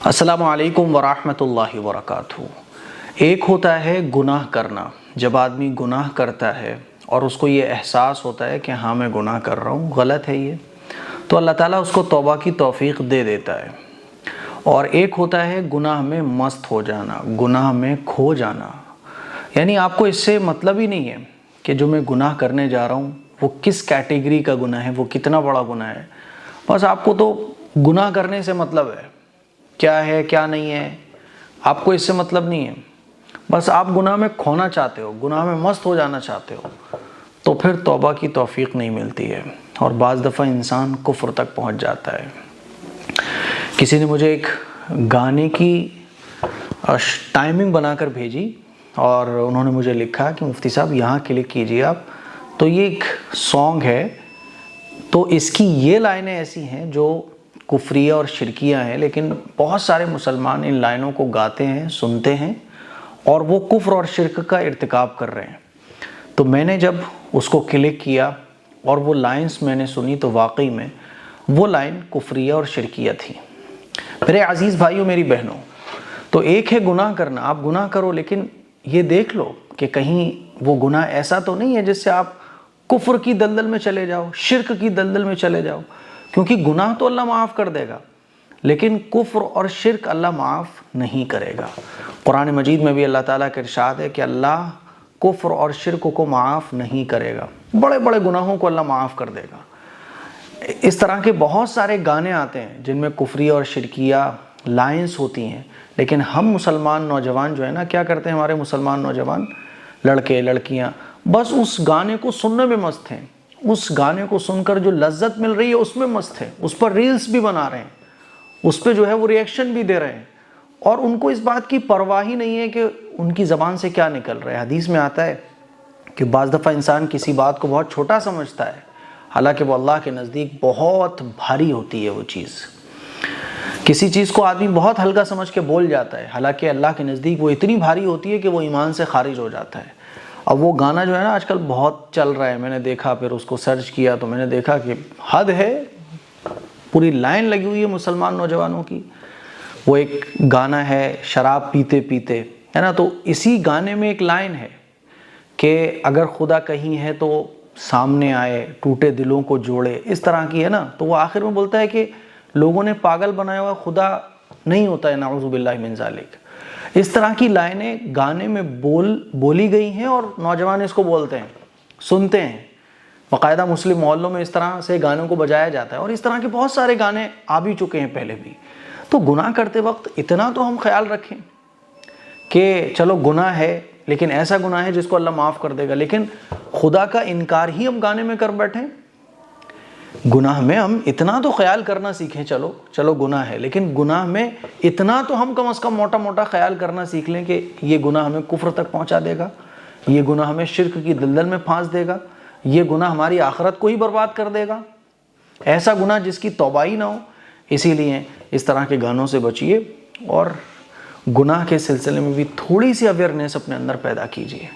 السلام علیکم ورحمۃ اللہ وبرکاتہ۔ ایک ہوتا ہے گناہ کرنا، جب آدمی گناہ کرتا ہے اور اس کو یہ احساس ہوتا ہے کہ ہاں میں گناہ کر رہا ہوں، غلط ہے یہ، تو اللہ تعالیٰ اس کو توبہ کی توفیق دے دیتا ہے۔ اور ایک ہوتا ہے گناہ میں مست ہو جانا، گناہ میں کھو جانا، یعنی آپ کو اس سے مطلب ہی نہیں ہے کہ جو میں گناہ کرنے جا رہا ہوں وہ کس کیٹیگری کا گناہ ہے، وہ کتنا بڑا گناہ ہے، بس آپ کو تو گناہ کرنے سے مطلب ہے، کیا ہے کیا نہیں ہے آپ کو اس سے مطلب نہیں ہے، بس آپ گناہ میں کھونا چاہتے ہو، گناہ میں مست ہو جانا چاہتے ہو، تو پھر توبہ کی توفیق نہیں ملتی ہے اور بعض دفعہ انسان کفر تک پہنچ جاتا ہے۔ کسی نے مجھے ایک گانے کی ٹائمنگ بنا کر بھیجی اور انہوں نے مجھے لکھا کہ مفتی صاحب یہاں کلک کیجئے آپ، تو یہ ایک سانگ ہے، تو اس کی یہ لائنیں ایسی ہیں جو کفریہ اور شرکیہ ہیں، لیکن بہت سارے مسلمان ان لائنوں کو گاتے ہیں، سنتے ہیں اور وہ کفر اور شرک کا ارتکاب کر رہے ہیں۔ تو میں نے جب اس کو کلک کیا اور وہ لائنز میں نے سنی تو واقعی میں وہ لائن کفریہ اور شرکیہ تھی۔ میرے عزیز بھائیوں، میری بہنوں، تو ایک ہے گناہ کرنا، آپ گناہ کرو، لیکن یہ دیکھ لو کہ کہیں وہ گناہ ایسا تو نہیں ہے جس سے آپ کفر کی دلدل میں چلے جاؤ، شرک کی دلدل میں چلے جاؤ، کیونکہ گناہ تو اللہ معاف کر دے گا لیکن کفر اور شرک اللہ معاف نہیں کرے گا۔ قرآن مجید میں بھی اللہ تعالیٰ کا ارشاد ہے کہ اللہ کفر اور شرک کو معاف نہیں کرے گا، بڑے بڑے گناہوں کو اللہ معاف کر دے گا۔ اس طرح کے بہت سارے گانے آتے ہیں جن میں کفریہ اور شرکیہ لائنز ہوتی ہیں، لیکن ہم مسلمان نوجوان جو ہے نا، کیا کرتے ہیں ہمارے مسلمان نوجوان، لڑکے لڑکیاں، بس اس گانے کو سننے میں مست ہیں، اس گانے کو سن کر جو لذت مل رہی ہے اس میں مست ہے، اس پر ریلز بھی بنا رہے ہیں، اس پہ جو ہے وہ ریئیکشن بھی دے رہے ہیں، اور ان کو اس بات کی پرواہ ہی نہیں ہے کہ ان کی زبان سے کیا نکل رہا ہے۔ حدیث میں آتا ہے کہ بعض دفعہ انسان کسی بات کو بہت چھوٹا سمجھتا ہے، حالانکہ وہ اللہ کے نزدیک بہت بھاری ہوتی ہے وہ چیز۔ کسی چیز کو آدمی بہت ہلکا سمجھ کے بول جاتا ہے، حالانکہ اللہ کے نزدیک وہ اتنی بھاری ہوتی ہے کہ وہ ایمان سے خارج ہو جاتا ہے۔ اب وہ گانا جو ہے نا آج کل بہت چل رہا ہے، میں نے دیکھا، پھر اس کو سرچ کیا تو میں نے دیکھا کہ حد ہے، پوری لائن لگی ہوئی ہے مسلمان نوجوانوں کی۔ وہ ایک گانا ہے شراب پیتے پیتے، ہے نا، تو اسی گانے میں ایک لائن ہے کہ اگر خدا کہیں ہے تو سامنے آئے، ٹوٹے دلوں کو جوڑے، اس طرح کی ہے نا، تو وہ آخر میں بولتا ہے کہ لوگوں نے پاگل بنایا ہوا خدا نہیں ہوتا ہے، نعوذ باللہ من ذالک۔ اس طرح کی لائنیں گانے میں بولی گئی ہیں اور نوجوان اس کو بولتے ہیں، سنتے ہیں، باقاعدہ مسلم محلوں میں اس طرح سے گانوں کو بجایا جاتا ہے، اور اس طرح کے بہت سارے گانے آ بھی چکے ہیں پہلے بھی۔ تو گناہ کرتے وقت اتنا تو ہم خیال رکھیں کہ چلو گناہ ہے لیکن ایسا گناہ ہے جس کو اللہ معاف کر دے گا، لیکن خدا کا انکار ہی ہم گانے میں کر بیٹھیں۔ گناہ میں ہم اتنا تو خیال کرنا سیکھیں، چلو گناہ ہے، لیکن گناہ میں اتنا تو ہم کم از کم موٹا موٹا خیال کرنا سیکھ لیں کہ یہ گناہ ہمیں کفر تک پہنچا دے گا، یہ گناہ ہمیں شرک کی دلدل میں پھانس دے گا، یہ گناہ ہماری آخرت کو ہی برباد کر دے گا، ایسا گناہ جس کی توبہ ہی نہ ہو۔ اسی لیے اس طرح کے گانوں سے بچیے اور گناہ کے سلسلے میں بھی تھوڑی سی اویئرنیس اپنے اندر پیدا کیجیے۔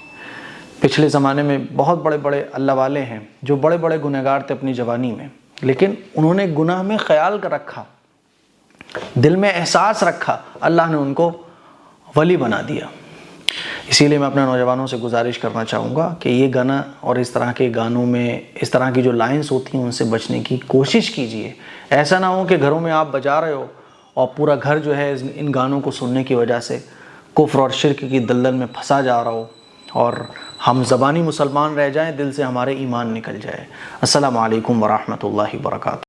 پچھلے زمانے میں بہت بڑے بڑے اللہ والے ہیں جو بڑے بڑے گنہگار تھے اپنی جوانی میں، لیکن انہوں نے گناہ میں خیال کر رکھا، دل میں احساس رکھا، اللہ نے ان کو ولی بنا دیا۔ اسی لیے میں اپنے نوجوانوں سے گزارش کرنا چاہوں گا کہ یہ گانا اور اس طرح کے گانوں میں اس طرح کی جو لائنز ہوتی ہیں ان سے بچنے کی کوشش کیجیے۔ ایسا نہ ہو کہ گھروں میں آپ بجا رہے ہو اور پورا گھر جو ہے ان گانوں کو سننے کی وجہ سے کفر اور شرک کی دلدل میں پھنسا جا رہا ہو اور ہم زبانی مسلمان رہ جائیں، دل سے ہمارے ایمان نکل جائے۔ السلام علیکم ورحمۃ اللہ وبرکاتہ۔